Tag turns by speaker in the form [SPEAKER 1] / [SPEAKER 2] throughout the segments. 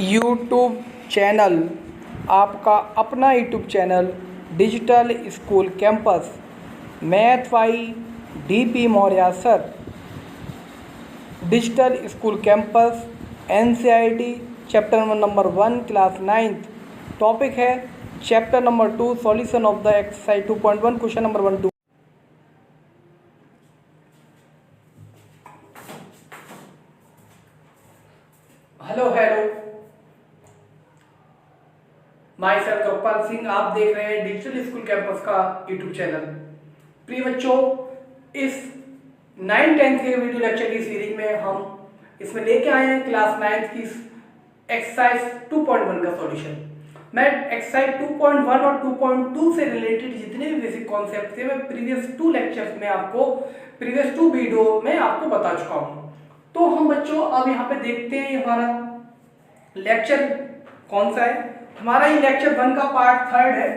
[SPEAKER 1] YouTube channel, आपका अपना YouTube channel digital school campus, math by DP Maurya sir. Digital school campus NCERT chapter number 1 class 9th। Topic है chapter number 2 solution of the exercise 2.1 question number 1 2। Hello my sir Gopal Singh, आप देख रहे हैं digital school campus का YouTube channel. प्रिय बच्चों, इस 9-10 के वीडियो लेक्चर की सीरीज में हम इसमें लेके आए हैं क्लास 9 की एक्सरसाइज 2.1 का सॉल्यूशन। मैं एक्सरसाइज 2.1 और 2.2 से रिलेटेड जितने भी बेसिक कॉन्सेप्ट थे मैं प्रीवियस 2 लेक्चर्स में प्रीवियस 2 वीडियो में आपको बता चुका हूँ। तो हम बच्चों अब यहाँ पे देखते हैं हमारा लेक्चर कौन सा है। हमारा ये लेक्चर 1 का पार्ट 3 है।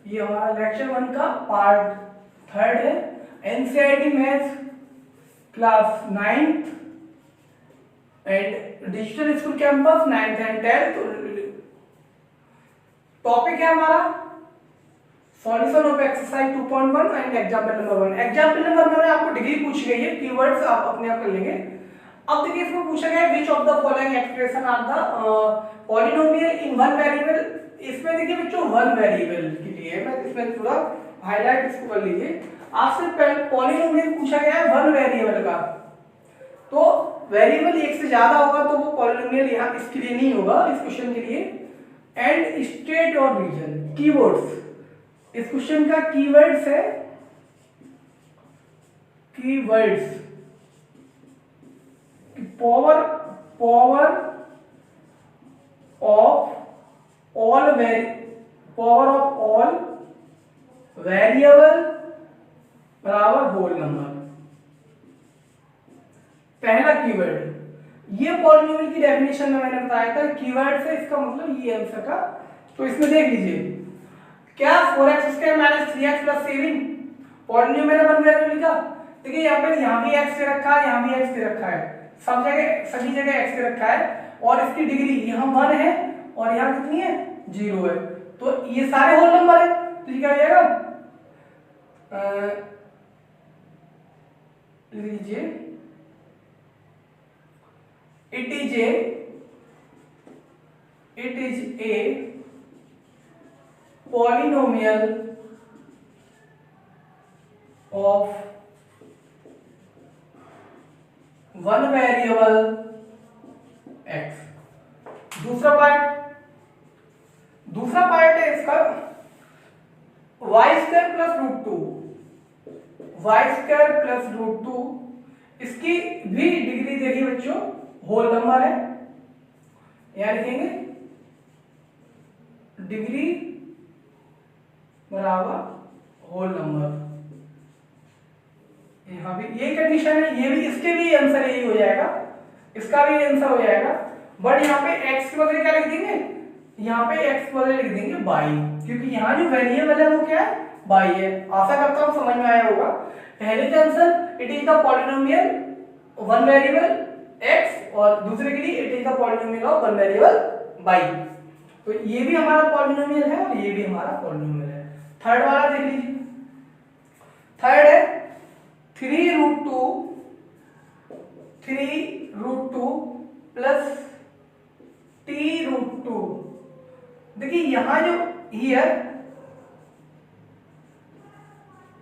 [SPEAKER 1] ये हमारा लेक्चर 1 का पार्ट 3 है। NCERT maths class 9th and digital school campus 9th and 10th। Topic है हमारा solution of exercise 2.1 and example number 1। Example number 1 में आपको डिग्री पूछी गई है, कीवर्ड्स आप अपने आप कर लेंगे। अब देखिए इसमें पूछा गया है which of the following expression are the polynomial in one variable. इसमें देखिए बच्चों वन वेरिएबल के लिए मैं इसमें थोड़ा हाईलाइट इसको कर लीजिए। आपसे पॉलिनोमियल पूछा गया है वन वेरिएबल का, तो वेरिएबल एक से ज्यादा होगा तो वो पॉलिनोमियल यहाँ इसके लिए नहीं होगा, इस क्वेश्चन के लिए। एंड स्टेट और रीजन कीवर्ड्स, इस क्वेश्चन का कीवर्ड्स है keywords power of all variable बराबर होल नंबर। पहला कीवर्ड, ये पॉलिनोमियल की डेफिनेशन में मैंने बताया था कीवर्ड से इसका मतलब ये आंसर का। तो इसमें देख लीजिए क्या 4x² - 3x + 7 polynomial one variable का। देखिए यहाँ पे यहाँ भी x दे रखा है, यहाँ भी x दे रखा है, सभी जगह x दे रखा है और इसकी डिग्री यहाँ 1 है और यहाँ कितनी है 0 है। तो ये सारे होल नंबर है, तो ये क्या हो जाएगा लीजिए it is a polynomial of one variable x। दूसरा पार्ट है इसका y² + √2 इसकी भी डिग्री देखिए बच्चों होल नंबर है। यहां लिखेंगे डिग्री बराबर होल नंबर। यहाँ भी ये कंडीशन है, ये भी इसके भी आंसर यही हो जाएगा, इसका भी आंसर हो जाएगा। बट यहाँ पे x के बदले क्या लिख देंगे, यहाँ पे x के बदले लिख देंगे y, क्योंकि यहाँ जो वेरिएबल है वो क्या है y है। आशा करता हूँ समझ में आया होगा। पहले का answer it is the polynomial one variable x और दूसरे के लिए it is the polynomial of one variable y। तो ये भी हमारा पॉलिनोमियल है और ये भी हमारा पॉलिनोमियल है। थर्ड वाला देख लीजिए, थर्ड है 3√2 प्लस t√2। देखिए यहां जो here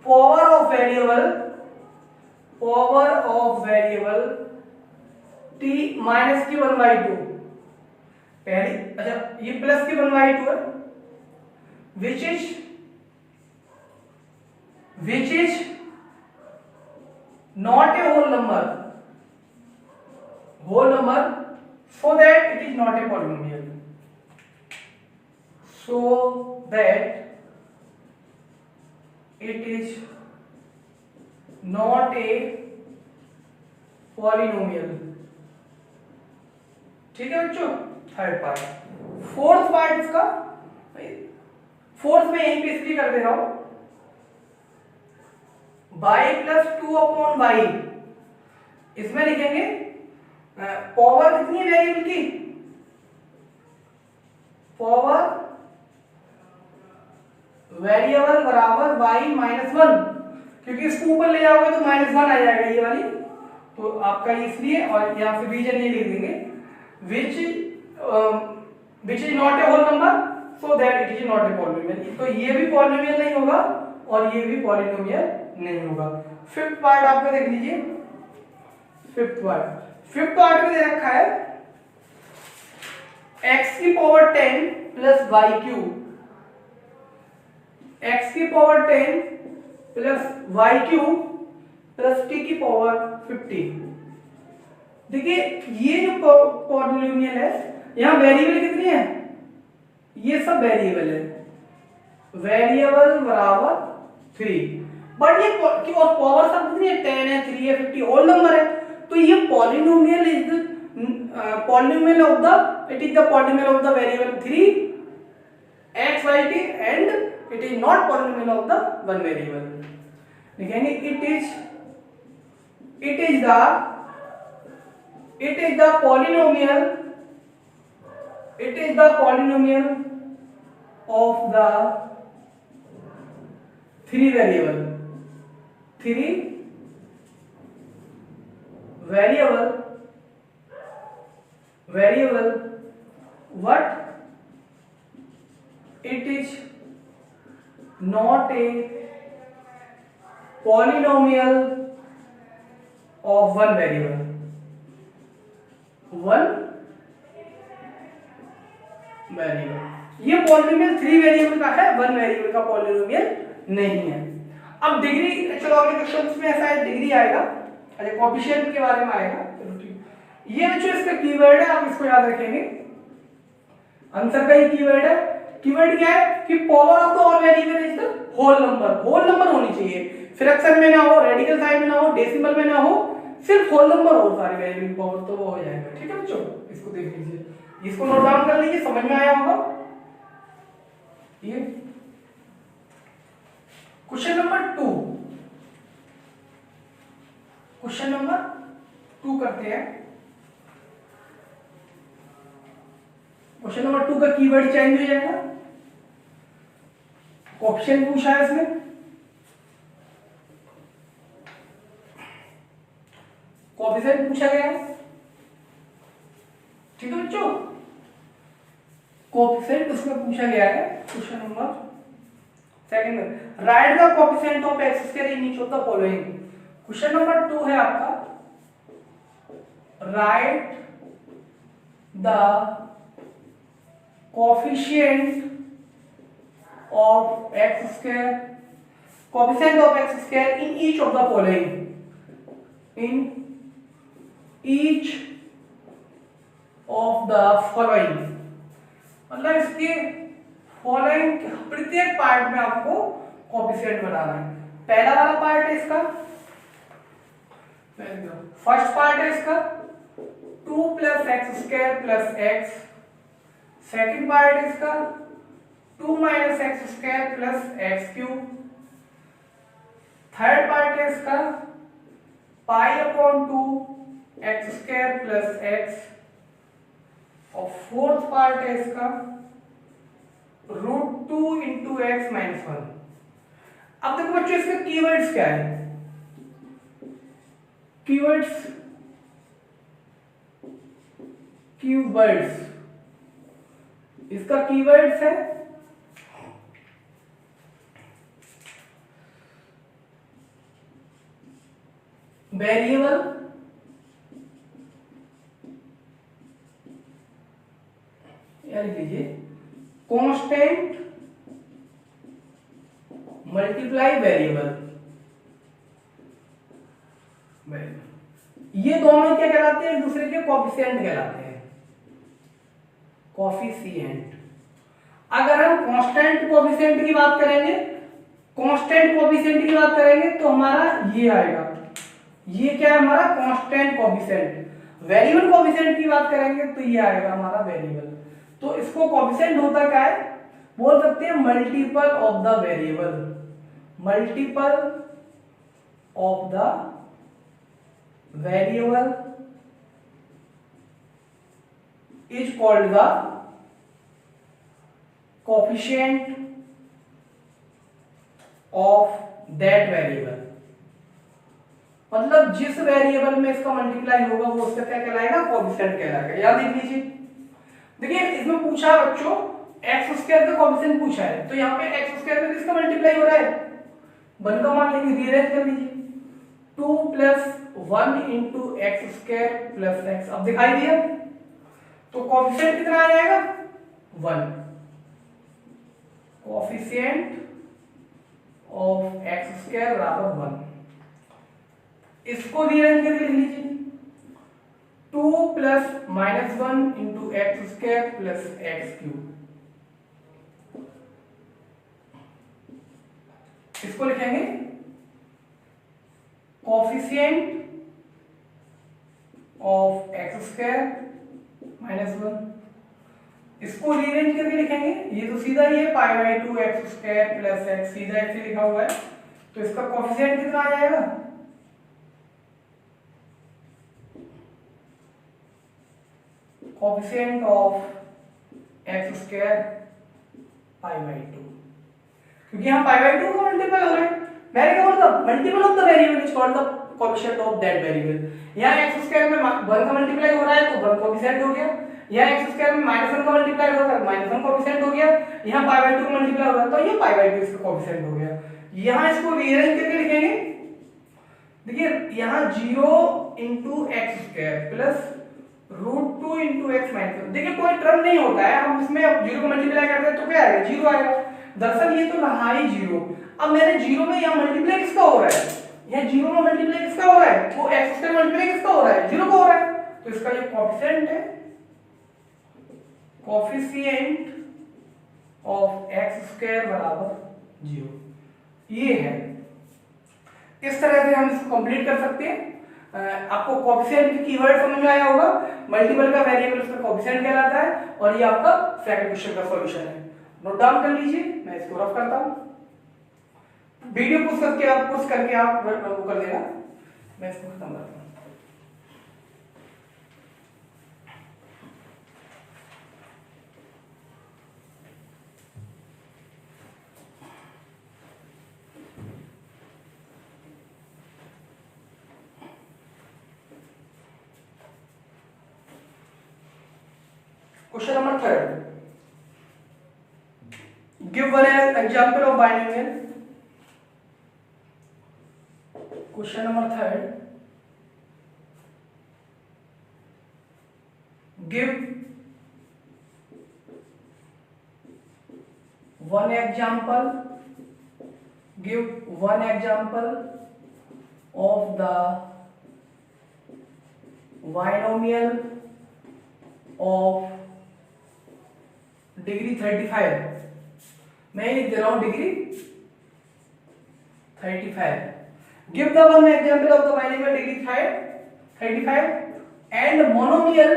[SPEAKER 1] power of variable t minus की 1/2 पहली, अच्छा ये प्लस की 1/2 है, which is not a whole number so that it is not a polynomial, so that it is not a polynomial। ठीक है बच्चों, थर्ड पार्ट। फोर्थ पार्ट इसका, फोर्थ में यहीं पे इसलिए कर दे रहा हूं y + 2/y। इसमें लिखेंगे पावर कितनी है वेरिएबल की वेरिएबल बराबर y माइनस वन, क्योंकि इसको ऊपर ले जाओगे तो माइनस वन आ जाएगा ये वाली, तो आपका इसलिए, और यहाँ पे रीजन ये लिख देंगे which is not a whole number so that it is not a polynomial. तो ये भी पॉलिनोमियल नहीं होगा और ये भी पॉलिनोमियल नहीं होगा। फिफ्थ पार्ट आपका देख लीजिए, फिफ्थ पार्ट में दे रखा है x की power 10 plus y cube, x की power 10 plus y cube plus t की पावर 50। देखिए ये जो पॉलिनोमियल है, यहाँ वेरिएबल कितनी है, ये सब वेरिएबल है, वेरिएबल बराबर 3, बट ये पावर सब कितनी है, 10 है, 3 है, 50 होल नंबर है, तो ये polynomial is the polynomial of the, it is the polynomial of the variable 3 x y t and it is not polynomial of the one variable। लिखेंगे it is the polynomial, it is the polynomial of the three variable what it is not a polynomial of one variable, ये polynomial 3 variable का है, 1 variable का polynomial नहीं है। अब degree, चलो अगले क्वेश्चंस में ऐसा है डिग्री आएगा, अच्छा कोएफिशिएंट के बारे में आएगा, ये बच्चों इसका कीवर्ड है, आप इसको याद रखेंगे, आंसर का ही कीवर्ड है। कीवर्ड क्या है कि power of the all variable is the whole number होनी चाहिए, फ्रैक्शन में ना हो, रेडिकल साइन में ना हो, डेसिमल में ना हो, सिर्फ होल नंबर हो सारे वेरिएबल की पावर, तो वो हो जाएगा। ठीक है बच्चों, इसको देख लीजिए, इसको नोट डाउन कर लीजिए, समझ में आया होगा। ये क्वेश्चन नंबर 2 करते हैं। क्वेश्चन नंबर 2 का कीवर्ड चेंज हो जाएगा, ऑप्शन पूछा है इसमें, कोएफिशिएंट पूछा गया है, ठीक है बच्चों, कोएफिशिएंट उसमें पूछा गया है। क्वेश्चन नंबर सेकंड में, right the coefficient of x square in each of the following. Question number 2 है आपका, right the coefficient of x square, coefficient of x square in each of the following, in each of the following, मतलब इसके following प्रत्येक part में आपको coefficient बनाना है। पहला वाला पार्ट है इसका, फर्स्ट पार्ट है इसका 2 plus x square plus x, second part है इसका 2 minus x square plus x cube, third part है इसका pi upon 2 x square plus x, और फोर्थ पार्ट है इसका √2 इंटू एक्स माइनस 1। अब देखो बच्चों इसके कीवर्ड्स क्या है, कीवर्ड्स इसका कीवर्ड्स है वेरिएबल, याद लीजिए कांस्टेंट मल्टीप्लाई वेरिएबल, ये दोनों क्या कहलाते हैं, एक दूसरे के कोएफिशिएंट कहलाते हैं, कोएफिशिएंट। अगर हम कांस्टेंट कोएफिशिएंट की बात करेंगे, तो हमारा ये आएगा, ये क्या है हमारा कांस्टेंट कोएफिशिएंट। वेरिएबल कोएफिशिएंट की बात करेंगे तो ये आएगा हमारा वेरिएबल। तो इसको कोएफिशिएंट होता क्या है, बोल सकते हैं multiple of the variable, multiple of the variable is called the coefficient of that variable, मतलब जिस वेरिएबल में इसका मल्टीप्लाई होगा वो उसका क्या कहलाएगा, कोएफिशिएंट कहलाएगा। याद देख लीजिए, देखिए इसमें पूछा है बच्चों एक्स स्क्वायर का कोएफिशिएंट पूछा है, तो यहाँ पे एक्स स्क्वायर में किसका मल्टीप्लाई हो रहा है, 1 का मान लेंगे, रीअरेंज कर लीजिए, 2 + 1 × x² + x। अब दिखाई दिया, तो कोएफिशिएंट कितना आ जाएगा, 1, कोएफिशिएंट ऑफ x² बराबर 1। इसको रीअरेंज करके लिख लीजिए, 2 + -1 × x² + x³। इसको लिखेंगे कोएफिशिएंट ऑफ x² - 1। इसको रीअरेंज करके लिखेंगे, ये तो सीधा ही है π/2 x² + x, सीधा ऐसे लिखा हुआ है, तो इसका कोएफिशिएंट कितना आ जाएगा, कोएफिशिएंट ऑफ x² π/2, क्योंकि यहाँ π/2 का मल्टीपल हो रहा है, मैंने क्या बोला था, multiple of the variable is called the coefficient of that variable. यहाँ x² में 1 का मल्टीप्लाई हो रहा है तो 1 कोएफिशिएंट हो गया, यहाँ x² में -1 का मल्टीप्लाई हो रहा है -1 कोएफिशिएंट हो गया, यहाँ π/2 का मल्टीप्लाई हो रहा है तो ये π/2 इसका कोएफिशिएंट हो गया। यहाँ इसको रीअरेंज करके लिखेंगे, देखिए यहाँ 0 × x² √2 × x - 1। देखिए कोई टर्म नहीं होता है, हम इसमें अब 0 को मल्टीप्लाई करते हैं तो क्या आएगा, 0 आएगा। दरअसल ये तो रहा ही 0। अब मैंने 0 में यहाँ मल्टीप्लाई किसका हो रहा है, यहाँ 0 में मल्टीप्लाई किसका हो रहा है, वो x² मल्टीप्लाई किसका हो रहा है, 0 का हो रहा है, तो इसका जो कोएफिशिएंट है, कोएफिशिएंट ऑफ x² बराबर 0, ये है। इस तरह से हम इसको कंप्लीट कर सकते हैं। आपको कोएफिशिएंट की कीवर्ड समझ में आया होगा, मल्टीपल का वेरिएबल उसका कोएफिशिएंट कहलाता है, और ये आपका सेकंड क्वेश्चन का सॉल्यूशन है। नोट डाउन कर लीजिए, मैं इसको रफ करता हूं, वीडियो पुश करके आप वो कर देना, मैं इसको खत्म करता हूं। Question number 3. Give one example of binomial. Question number 3. Give one example. Give one example of the binomial of degree 35। मैं लिख दे रहा हूं degree 35। Give the one example of the binomial degree 35 and monomial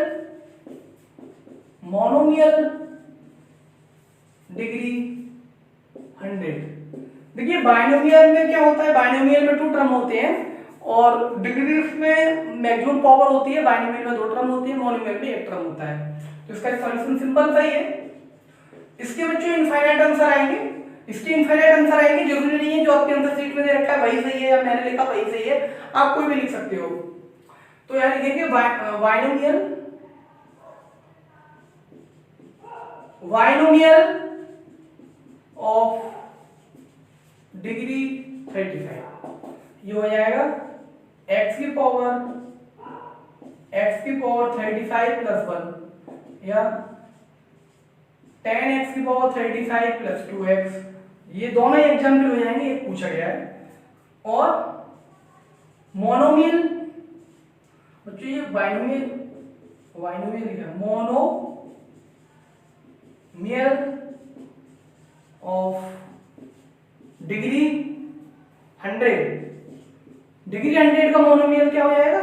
[SPEAKER 1] degree 100। देखिए binomial में क्या होता है, binomial में 2 टर्म होते हैं और डिग्रीज में मैक्सिमम पावर होती है, बाइनोमियल में 2 टर्म होती है, मोनोमियल में 1 टर्म होता है। तो इसका सॉल्यूशन सिंपल सा ही है। इसके बच्चों इनफाइनाइट आंसर आएंगे, इसके इनफाइनाइट आंसर आएंगे, जरूरी नहीं है जो आपके आंसर शीट में दे रखा है वही सही है या मैंने लिखा वही सही है, आप कोई भी लिख सकते हो। तो यहां लिखेंगे बाइनोमियल ऑफ डिग्री 35, ये हो जाएगा x की पावर 35 + 1 या 10x की पावर 35 + 2x, ये दोनों एग्जाम्पल हो जाएंगे, एक पूछा गया है। और मोनोमियल बच्चों, ये बाइनोमियल लिखा है, मोनोमियल ऑफ डिग्री 100। डिग्री 100 का मोनोमियल क्या हो जाएगा,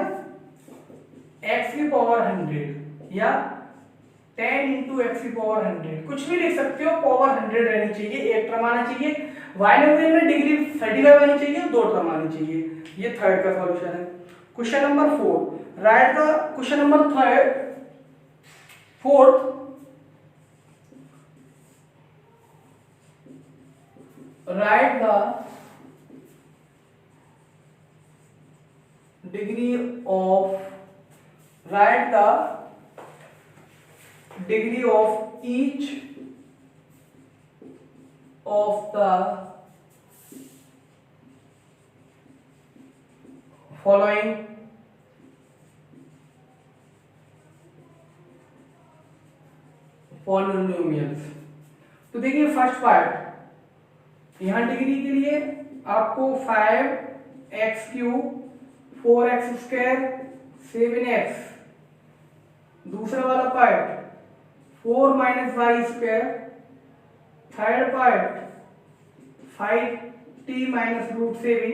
[SPEAKER 1] x की पावर 100 या 10 × x की पावर 100, कुछ भी लिख सकते हो, पावर 100 रहनी चाहिए, 1 टर्म आना चाहिए। बाइनोमियल में डिग्री 35 आनी चाहिए, 2 टर्म आनी चाहिए। ये थर्ड का सॉल्यूशन है। Question number 4, right the question number 4 right the degree of, write the degree of each of the following polynomials. तो देखिए फर्स्ट पार्ट, यहां डिग्री के लिए आपको 5x3 4x2 7x, दूसरा वाला part 4 y2, third part 5t -√7,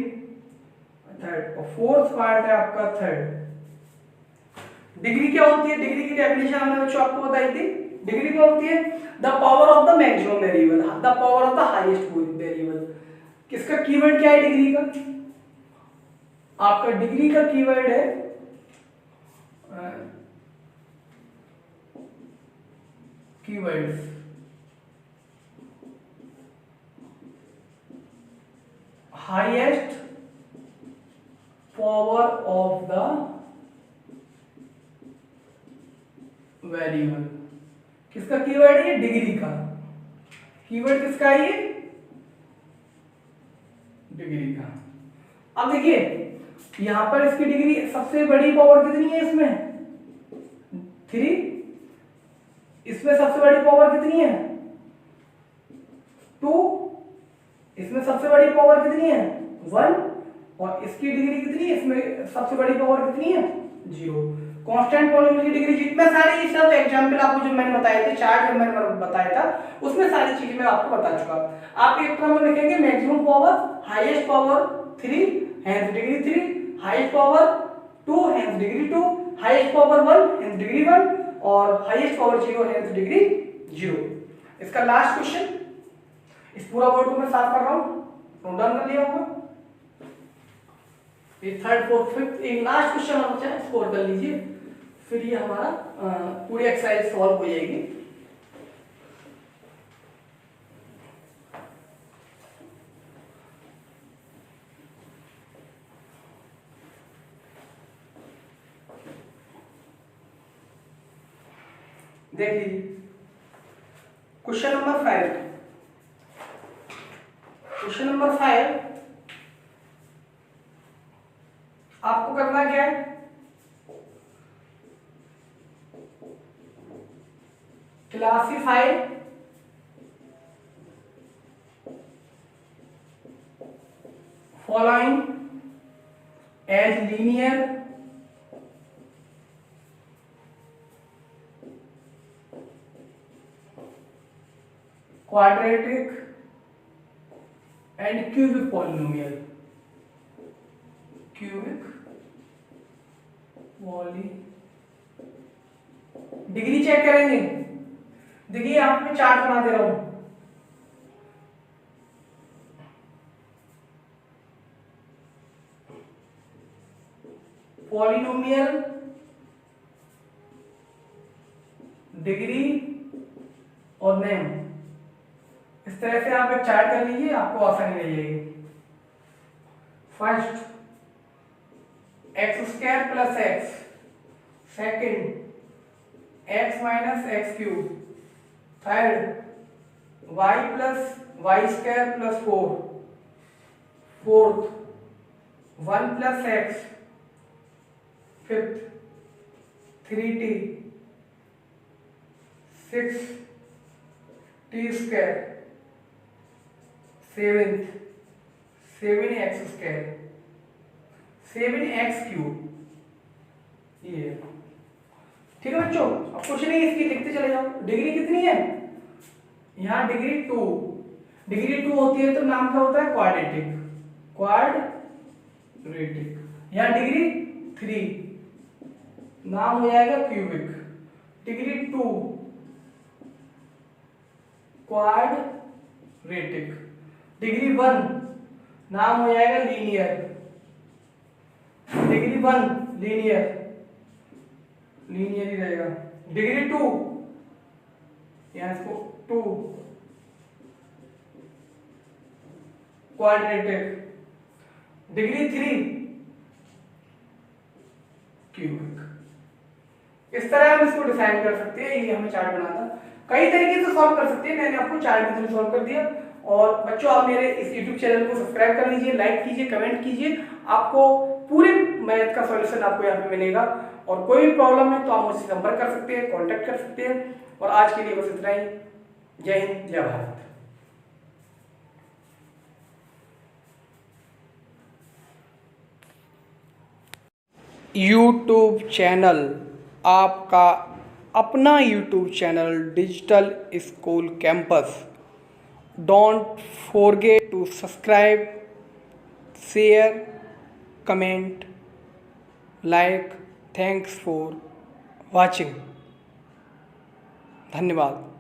[SPEAKER 1] third, और fourth part है आपका थर्ड। डिग्री क्या होती है? डिग्री की डेफिनेशन हमने बच्चों आपको बताई थी। डिग्री क्या होती है? The power of the maximum variable, the power of the highest variable. किसका कीवर्ड क्या है डिग्री का? आपका डिग्री का कीवर्ड है keywords, highest power of the variable. किसका कीवर्ड है? डिग्री का कीवर्ड किसका है? ये डिग्री का। अब देखिए यहां पर इसकी डिग्री, सबसे बड़ी पावर कितनी है इसमें? 3। इसमें सबसे बड़ी पावर कितनी है? 2। इसमें सबसे बड़ी पावर कितनी है? 1। और इसकी डिग्री कितनी है? इसमें सबसे बड़ी पावर कितनी है? 0। कांस्टेंट पॉलिनोमियल की डिग्री, जितने सारे ये सब एग्जांपल आपको जो मैंने बताए थे, चार्ट जो मैंने बताया था, उसमें सारी चीजें मैं आपको बता चुका। आप एक क्रम में लिखेंगे maximum power, highest power 3 hence degree 3, highest power 2 hence degree 2, highest power 1 hence degree 1, और हाईएस्ट पावर 0 हेंस डिग्री 0। इसका लास्ट क्वेश्चन, इस पूरा बोर्ड को मैं साफ कर रहा हूं, नोट डाउन कर लिया होगा। ये थर्ड फोर्थ फिफ्थ एक लास्ट क्वेश्चन आप चाहे स्कोर कर लीजिए, फिर ये हमारा पूरी एक्सरसाइज सॉल्व हो जाएगी। देख लीजिए क्वेश्चन नंबर 5। क्वेश्चन नंबर 5 आपको करना क्या है? Classify following as linear quadratic and cubic polynomial. Cubic poly, degree check करेंगे। देखिए आप मैं चार्ट बना दे रहा हूं, पॉलिनोमियल डिग्री और नेम, इस तरह से आप एक चार्ट कर लीजिए, आपको आसानी रह जाएगी। First x² + x, second x - x³, third y + y² + 4, fourth 1 + x, fifth 3t, sixth t², seventh 7x², 7x³। ये ठीक है बच्चों, अब कुछ नहीं इसकी लिखते चले जाओ। डिग्री कितनी है? यहाँ डिग्री 2, डिग्री 2 होती है तो नाम क्या होता है? Quadratic, quadratic. यहाँ डिग्री 3 नाम हो जाएगा क्यूबिक, डिग्री 2 क्वाड्रेटिक, डिग्री 1 नाम हो जाएगा लीनियर, डिग्री 1 लीनियर, लीनियर ही रहेगा। डिग्री 2 यहां इसको 2 क्वाड्रेटिक, डिग्री 3 क्यूबिक। इस तरह हम इसको डिफाइन कर सकते हैं। ये हमें चार्ट बनाना कई तरीके से सॉल्व कर सकते हैं, मैंने आपको चार्ट के थ्रू सॉल्व कर दिया। और बच्चों आप मेरे इस यूट्यूब चैनल को सब्सक्राइब कर लीजिए, लाइक कीजिए, कमेंट कीजिए, आपको पूरे मैथ का सॉल्यूशन आपको यहाँ पे मिलेगा। और कोई भी प्रॉब्लम है तो आप मुझसे संपर्क कर सकते हैं, कॉन्टेक्ट कर सकते हैं। और आज के लिए बस इतना ही। जय हिंद, जय भारत। यूट्यूब चैनल, आपका अपना YouTube channel digital school campus. Don't forget to subscribe, share, comment, like. Thanks for watching. धन्यवाद।